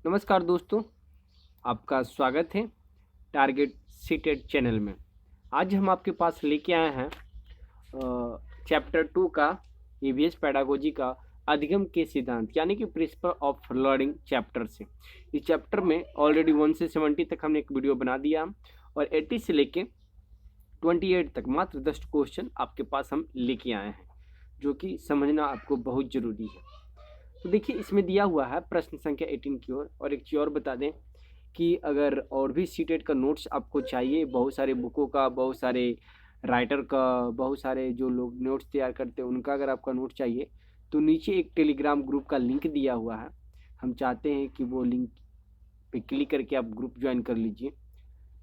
नमस्कार दोस्तों, आपका स्वागत है टारगेट सीटेड चैनल में। आज हम आपके पास लेके आए हैं चैप्टर 2 का ईवीएस पेडागोजी का अधिगम के सिद्धांत यानी कि प्रिंसिपल ऑफ लर्निंग चैप्टर से। इस चैप्टर में ऑलरेडी 1 से 70 तक हमने एक वीडियो बना दिया और 80 से लेके 28 तक मात्र 10 क्वेश्चन आपके पास हम लेके आए हैं, जो कि समझना आपको बहुत ज़रूरी है। तो देखिए, इसमें दिया हुआ है प्रश्न संख्या 18 की ओर। और एक चीज़ और बता दें कि अगर और भी सीटेट का नोट्स आपको चाहिए, बहुत सारे बुकों का, बहुत सारे राइटर का, बहुत सारे जो लोग नोट्स तैयार करते हैं उनका अगर आपका नोट चाहिए तो नीचे एक टेलीग्राम ग्रुप का लिंक दिया हुआ है। हम चाहते हैं कि वो लिंक पे क्लिक करके आप ग्रुप ज्वाइन कर लीजिए।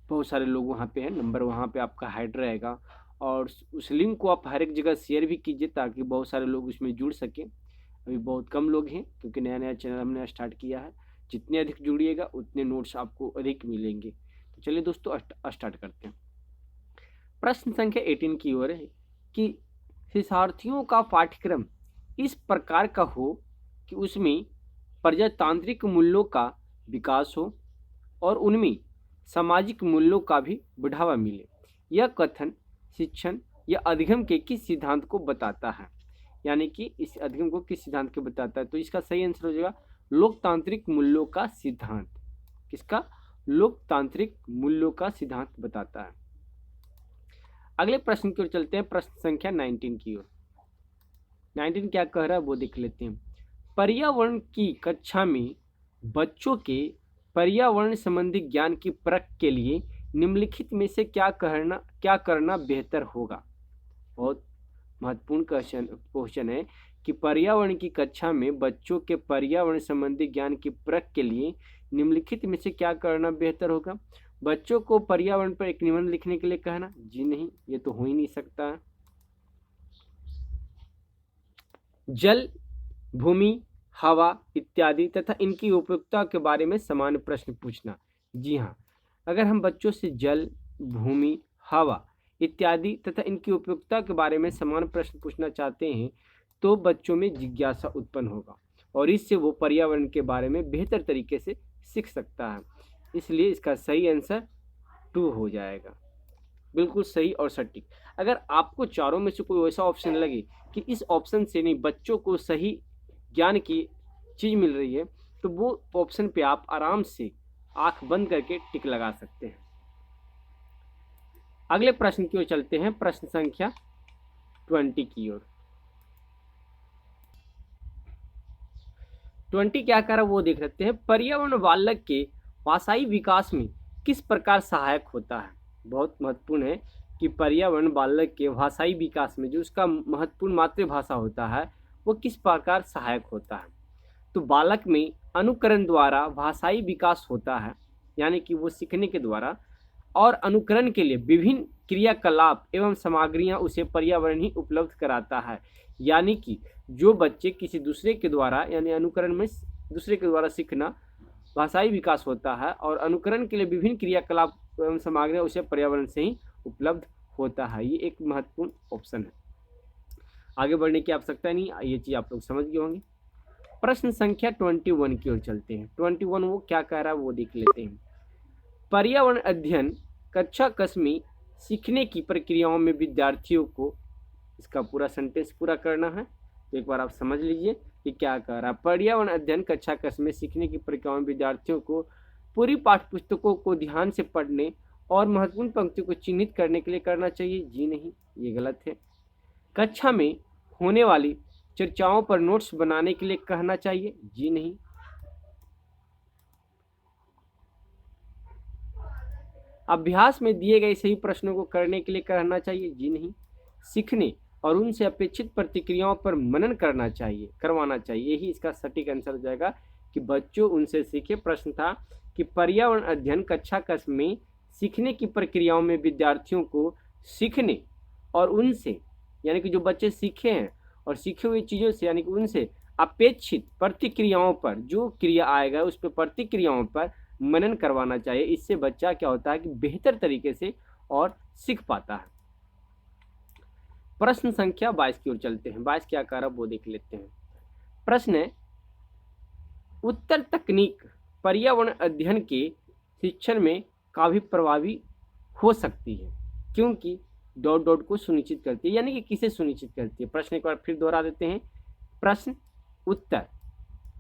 बहुत सारे लोग वहाँ पे हैं, नंबर वहाँ पे आपका हाइड रहेगा और उस लिंक को आप हर एक जगह शेयर भी कीजिए ताकि बहुत सारे लोग उसमें जुड़ सकें। अभी बहुत कम लोग हैं क्योंकि नया नया चैनल हमने स्टार्ट किया है। जितने अधिक जुड़िएगा उतने नोट्स आपको अधिक मिलेंगे। तो चलिए दोस्तों, स्टार्ट करते हैं। प्रश्न संख्या 18 की ओर है कि शिक्षार्थियों का पाठ्यक्रम इस प्रकार का हो कि उसमें प्रजातांत्रिक मूल्यों का विकास हो और उनमें सामाजिक मूल्यों का भी बढ़ावा मिले। यह कथन शिक्षण या अधिगम के किस सिद्धांत को बताता है? यानी कि इस अधिगम को किस सिद्धांत को बताता है? तो इसका सही आंसर हो जाएगा लोकतांत्रिक मूल्यों का सिद्धांत। किसका? लोकतांत्रिक मूल्यों का सिद्धांत बताता है। अगले प्रश्न की ओर चलते हैं, प्रश्न संख्या 19 की ओर। 19 क्या कह रहा है वो देख लेते हैं। पर्यावरण की कक्षा में बच्चों के पर्यावरण संबंधी ज्ञान की परख के लिए निम्नलिखित में से क्या करना बेहतर होगा? बहुत महत्वपूर्ण क्वेश्चन है कि पर्यावरण की कक्षा में बच्चों के पर्यावरण संबंधी ज्ञान की परख के लिए निम्नलिखित में से क्या करना बेहतर होगा? बच्चों को पर्यावरण पर एक निबंध लिखने के लिए कहना? जी नहीं, ये तो हो ही नहीं सकता है। जल, भूमि, हवा इत्यादि तथा इनकी उपयोगिता के बारे में सामान्य प्रश्न पूछना? जी हाँ, अगर हम बच्चों से जल, भूमि, हवा इत्यादि तथा इनकी उपयोगिता के बारे में समान प्रश्न पूछना चाहते हैं तो बच्चों में जिज्ञासा उत्पन्न होगा और इससे वो पर्यावरण के बारे में बेहतर तरीके से सीख सकता है। इसलिए इसका सही आंसर 2 हो जाएगा, बिल्कुल सही और सटीक। अगर आपको चारों में से कोई ऐसा ऑप्शन लगे कि इस ऑप्शन से नहीं बच्चों को सही ज्ञान की चीज़ मिल रही है तो वो ऑप्शन पे आप आराम से आंख बंद करके टिक लगा सकते हैं। अगले प्रश्न की ओर चलते हैं, प्रश्न संख्या 20 की ओर। 20 क्या कर रहा है वो देख सकते हैं। पर्यावरण बालक के भाषाई विकास में किस प्रकार सहायक होता है? बहुत महत्वपूर्ण है कि पर्यावरण बालक के भाषाई विकास में जो उसका महत्वपूर्ण मातृभाषा होता है वो किस प्रकार सहायक होता है? तो बालक में अनुकरण द्वारा भाषाई विकास होता है, यानी कि वो सीखने के द्वारा, और अनुकरण के लिए विभिन्न क्रियाकलाप एवं सामग्रियां उसे पर्यावरण ही उपलब्ध कराता है। यानी कि जो बच्चे किसी दूसरे के द्वारा, यानी अनुकरण में दूसरे के द्वारा सीखना भाषाई विकास होता है और अनुकरण के लिए विभिन्न क्रियाकलाप एवं सामग्रियां उसे पर्यावरण से ही उपलब्ध होता है। ये एक महत्वपूर्ण ऑप्शन है, आगे बढ़ने की आवश्यकता नहीं, ये चीज़ आप लोग समझ गए होंगे। प्रश्न संख्या 21 की ओर चलते हैं। 21 वो क्या कह रहा है वो देख लेते हैं। पर्यावरण अध्ययन कक्षा कस्मी सीखने की प्रक्रियाओं में विद्यार्थियों को, इसका पूरा सेंटेंस पूरा करना है तो एक बार आप समझ लीजिए कि क्या कह रहा है। पर्यावरण अध्ययन कक्षा कस्मी सीखने की प्रक्रियाओं में विद्यार्थियों को पूरी पाठ्यपुस्तकों को ध्यान से पढ़ने और महत्वपूर्ण पंक्तियों को चिन्हित करने के लिए करना चाहिए? जी नहीं, ये गलत है। कक्षा में होने वाली चर्चाओं पर नोट्स बनाने के लिए कहना चाहिए? जी नहीं। अभ्यास में दिए गए सही प्रश्नों को करने के लिए कहना चाहिए? जी नहीं। सीखने और उनसे अपेक्षित प्रतिक्रियाओं पर मनन करवाना चाहिए, यही इसका सटीक आंसर हो जाएगा कि बच्चों उनसे सीखे। प्रश्न था कि पर्यावरण अध्ययन कक्षा कक्ष में सीखने की प्रक्रियाओं में विद्यार्थियों को सीखने और उनसे, यानी कि जो बच्चे सीखे हैं और सीखे हुई चीज़ों से, यानी कि उनसे अपेक्षित प्रतिक्रियाओं पर, जो क्रिया आएगा उस पर प्रतिक्रियाओं पर मनन करवाना चाहिए। इससे बच्चा क्या होता है कि बेहतर तरीके से और सीख पाता है। प्रश्न संख्या 22 की ओर चलते हैं। 22 क्या कह रहा है वो देख लेते हैं। प्रश्न है, उत्तर तकनीक पर्यावरण अध्ययन के शिक्षण में काफ़ी प्रभावी हो सकती है, क्योंकि डॉट डॉट को सुनिश्चित करती है, यानी कि किसे सुनिश्चित करती है। प्रश्न एक बार फिर दोहरा देते हैं, प्रश्न उत्तर,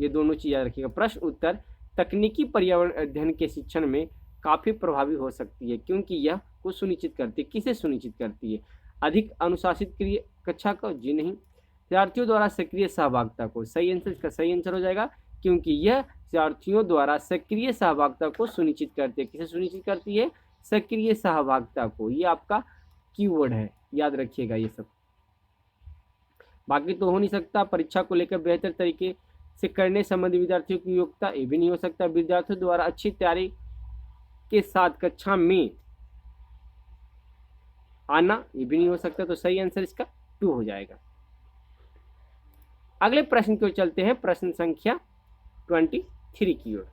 ये दोनों चीज़ याद रखिएगा। प्रश्न उत्तर तकनीकी पर्यावरण अध्ययन के शिक्षण में काफ़ी प्रभावी हो सकती है, क्योंकि यह को सुनिश्चित करती है। किसे सुनिश्चित करती है? अधिक अनुशासित क्रिया कक्षा को, जी नहीं, विद्यार्थियों द्वारा सक्रिय सहभागिता को। सही आंसर, इसका सही आंसर हो जाएगा, क्योंकि यह विद्यार्थियों द्वारा सक्रिय सहभागिता को सुनिश्चित करती है। किसे सुनिश्चित करती है? सक्रिय सहभागिता को। ये आपका कीवर्ड है, याद रखिएगा ये सब। बाकी तो हो नहीं सकता। परीक्षा को लेकर बेहतर तरीके से करने संबंधी विद्यार्थियों की योग्यता, ये भी नहीं हो सकता। विद्यार्थियों द्वारा अच्छी तैयारी के साथ कक्षा में आना, ये भी नहीं हो सकता। तो सही आंसर इसका 2 हो जाएगा। अगले प्रश्न की ओर चलते हैं, प्रश्न संख्या 23 की ओर।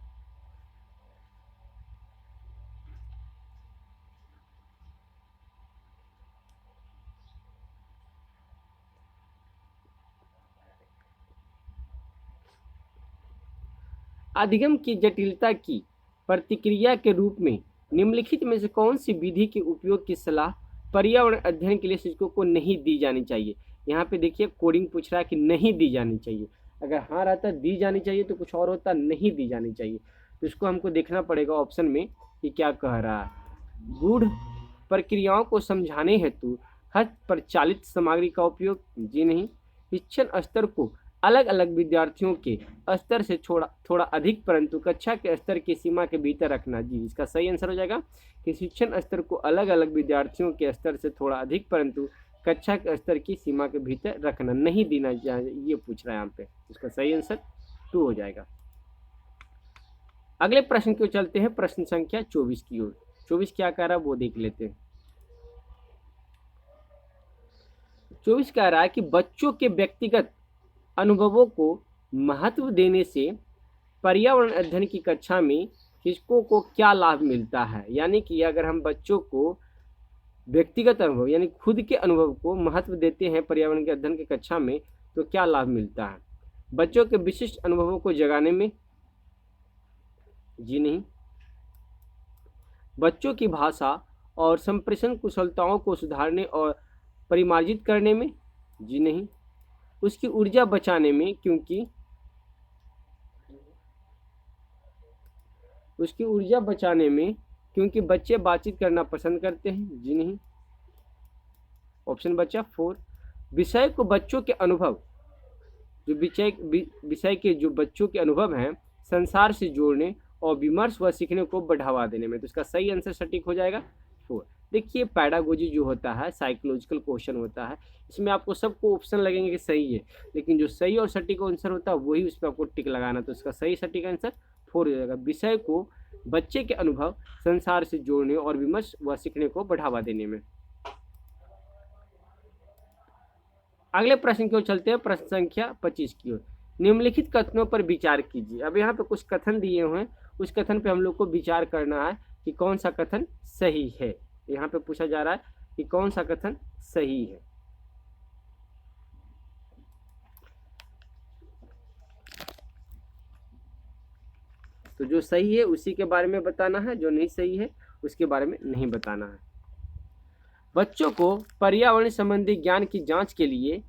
अधिगम की जटिलता की प्रतिक्रिया के रूप में निम्नलिखित में से कौन सी विधि के उपयोग की सलाह पर्यावरण अध्ययन के लिए शिक्षकों को नहीं दी जानी चाहिए? यहाँ पे देखिए कोडिंग पूछ रहा है कि नहीं दी जानी चाहिए। अगर हाँ रहता दी जानी चाहिए तो कुछ और होता, नहीं दी जानी चाहिए। तो इसको हमको देखना पड़ेगा ऑप्शन में कि क्या कह रहा है। गूढ़ प्रक्रियाओं को समझाने हेतु हस्त प्रचालित सामग्री का उपयोग, जी नहीं। शिक्षण स्तर को अलग अलग विद्यार्थियों के स्तर से थोड़ा अधिक परंतु कक्षा के स्तर की सीमा के भीतर रखना, जी इसका सही आंसर हो जाएगा कि शिक्षण स्तर को अलग अलग विद्यार्थियों के स्तर से थोड़ा अधिक परंतु कक्षा के स्तर की सीमा के भीतर रखना, नहीं देना चाहिए, ये पूछ रहा है यहाँ पे। इसका सही आंसर 2 हो जाएगा। अगले प्रश्न की ओर चलते हैं, प्रश्न संख्या 24 की ओर। 24 क्या कह रहा है वो देख लेते हैं। 24 कह रहा है कि बच्चों के व्यक्तिगत अनुभवों को महत्व देने से पर्यावरण अध्ययन की कक्षा में शिक्षकों को क्या लाभ मिलता है। यानी कि अगर हम बच्चों को व्यक्तिगत अनुभव यानी खुद के अनुभव को महत्व देते हैं पर्यावरण के अध्ययन की कक्षा में, तो क्या लाभ मिलता है? बच्चों के विशिष्ट अनुभवों को जगाने में, जी नहीं। बच्चों की भाषा और संप्रेषण कुशलताओं को सुधारने और परिमार्जित करने में, जी नहीं। उसकी ऊर्जा बचाने में, क्योंकि उसकी ऊर्जा बचाने में क्योंकि बच्चे बातचीत करना पसंद करते हैं, जी नहीं। ऑप्शन बचा 4। विषय को बच्चों के अनुभव, जो विषय के जो बच्चों के अनुभव हैं संसार से जोड़ने और विमर्श व सीखने को बढ़ावा देने में। तो इसका सही आंसर सटीक हो जाएगा 4। देखिए पैडागोजी जो होता है साइकोलॉजिकल क्वेश्चन होता है, इसमें आपको सबको ऑप्शन लगेंगे कि सही है, लेकिन जो सही और सटीक आंसर होता है वही उस पर आपको टिक लगाना। तो इसका सही सटीक आंसर 4 हो जाएगा। विषय को बच्चे के अनुभव संसार से जोड़ने और विमर्श व सीखने को बढ़ावा देने में। अगले प्रश्न की ओर चलते हैं, प्रश्न संख्या 25 की ओर। निम्नलिखित कथनों पर विचार कीजिए। अब यहाँ पे कुछ कथन दिए हुए हैं, उस कथन पे हम लोग को विचार करना है कि कौन सा कथन सही है। यहाँ पे पूछा जा रहा है कि कौन सा कथन सही है। तो जो सही है उसी के बारे में बताना है, जो नहीं सही है उसके बारे में नहीं बताना है। बच्चों को पर्यावरण संबंधी ज्ञान की जांच के लिए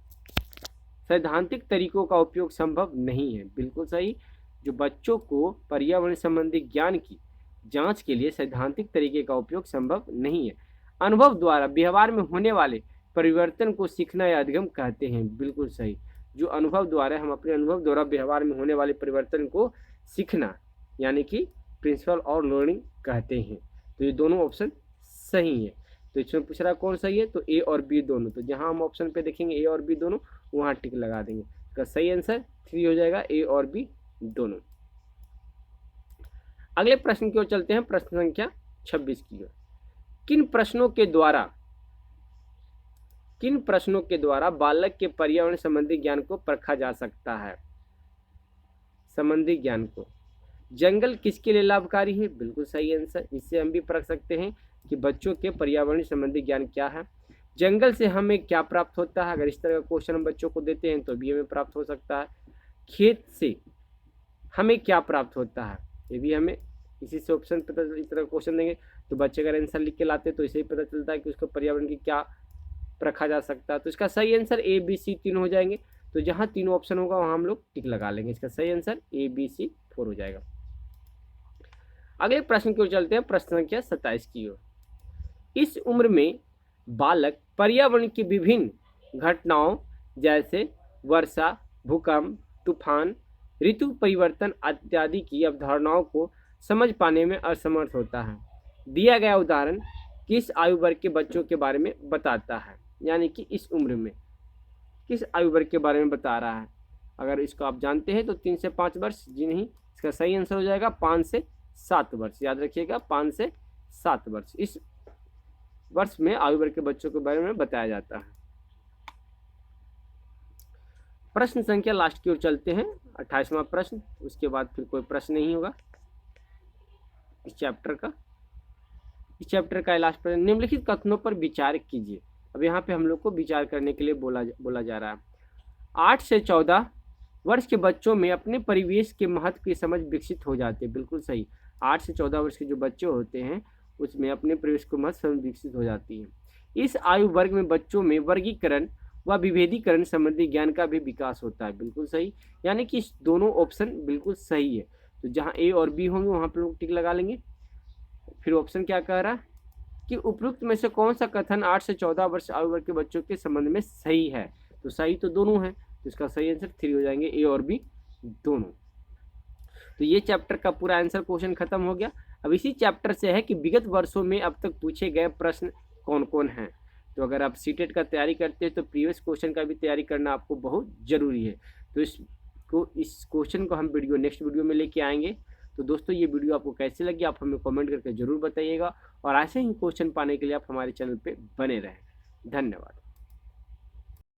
सैद्धांतिक तरीकों का उपयोग संभव नहीं है, बिल्कुल सही। जो बच्चों को पर्यावरण संबंधी ज्ञान की जांच के लिए सैद्धांतिक तरीके का उपयोग संभव नहीं है। अनुभव द्वारा व्यवहार में होने वाले परिवर्तन को सीखना या अधिगम कहते हैं, बिल्कुल सही। जो अनुभव द्वारा, हम अपने अनुभव द्वारा व्यवहार में होने वाले परिवर्तन को सीखना यानी कि प्रिंसिपल और लर्निंग कहते हैं। तो ये दोनों ऑप्शन सही है। तो इसमें पूछ रहा कौन सही है, तो ए और बी दोनों। तो जहां हम ऑप्शन पे देखेंगे ए और बी दोनों, वहां टिक लगा देंगे। इसका सही आंसर 3 हो जाएगा, ए और बी दोनों। अगले प्रश्न की ओर चलते हैं, प्रश्न संख्या 26 की ओर। किन प्रश्नों के द्वारा बालक के पर्यावरण संबंधी ज्ञान को परखा जा सकता है? संबंधी ज्ञान को। जंगल किसके लिए लाभकारी है, बिल्कुल सही आंसर। इससे हम भी परख सकते हैं कि बच्चों के पर्यावरण संबंधी ज्ञान क्या है। जंगल से हमें क्या प्राप्त होता है, अगर इस तरह का क्वेश्चन हम बच्चों को देते हैं तो भी हमें प्राप्त हो सकता है। खेत से हमें क्या प्राप्त होता है, ये भी हमें इसी से ऑप्शन पता, इस तरह क्वेश्चन देंगे तो बच्चे अगर आंसर लिख के लाते तो इसे ही पता चलता है कि उसको पर्यावरण की क्या रखा जा सकता है। तो इसका सही आंसर ए बी सी तीन हो जाएंगे। तो जहाँ तीनों ऑप्शन होगा वहाँ हम लोग टिक लगा लेंगे। इसका सही आंसर ए बी सी 4 हो जाएगा। अगले प्रश्न की ओर चलते हैं, प्रश्न संख्या 27 की ओर। इस उम्र में बालक पर्यावरण की विभिन्न घटनाओं जैसे वर्षा, भूकंप, तूफान, ऋतु परिवर्तन इत्यादि की अवधारणाओं को समझ पाने में असमर्थ होता है। दिया गया उदाहरण किस आयु वर्ग के बच्चों के बारे में बताता है, यानी कि इस उम्र में किस आयु वर्ग के बारे में बता रहा है। अगर इसको आप जानते हैं तो 3 से 5 वर्ष, जी नहीं, इसका सही आंसर हो जाएगा 5 से 7 वर्ष। याद रखिएगा 5 से 7 वर्ष इस वर्ष में आयु वर्ग के बच्चों के बारे में बताया जाता है। प्रश्न संख्या लास्ट की ओर चलते हैं, 28वां प्रश्न। उसके बाद फिर कोई प्रश्न नहीं होगा इस चैप्टर का लास्ट प्रश्न। निम्नलिखित कथनों पर विचार कीजिए। अब यहाँ पे हम लोग को विचार करने के लिए बोला जा रहा है। 8 से 14 वर्ष के बच्चों में अपने परिवेश के महत्व की समझ विकसित हो जाती है। बिल्कुल सही, 8 से 14 वर्ष के जो बच्चे होते हैं उसमें अपने परिवेश को महत्व समझ विकसित हो जाती है। इस आयु वर्ग में बच्चों में वर्गीकरण व विभेदीकरण संबंधी ज्ञान का भी विकास होता है। बिल्कुल सही, यानी कि दोनों ऑप्शन बिल्कुल सही है। तो जहाँ ए और बी होंगे वहाँ पर लोग टिक लगा लेंगे। फिर ऑप्शन क्या कह रहा है कि उपरोक्त में से कौन सा कथन 8 से 14 वर्ष आयु वर्ग के बच्चों के संबंध में सही है। तो सही तो दोनों है, तो इसका सही आंसर 3 हो जाएंगे, ए और बी दोनों। तो ये चैप्टर का पूरा आंसर क्वेश्चन खत्म हो गया। अब इसी चैप्टर से है कि विगत वर्षों में अब तक पूछे गए प्रश्न कौन कौन हैं। तो अगर आप सीटेट का तैयारी करते हैं तो प्रीवियस क्वेश्चन का भी तैयारी करना आपको बहुत ज़रूरी है। तो इस क्वेश्चन को हम नेक्स्ट वीडियो में लेके आएंगे। तो दोस्तों ये वीडियो आपको कैसी लगी आप हमें कमेंट करके ज़रूर बताइएगा, और ऐसे ही क्वेश्चन पाने के लिए आप हमारे चैनल पे बने रहें। धन्यवाद।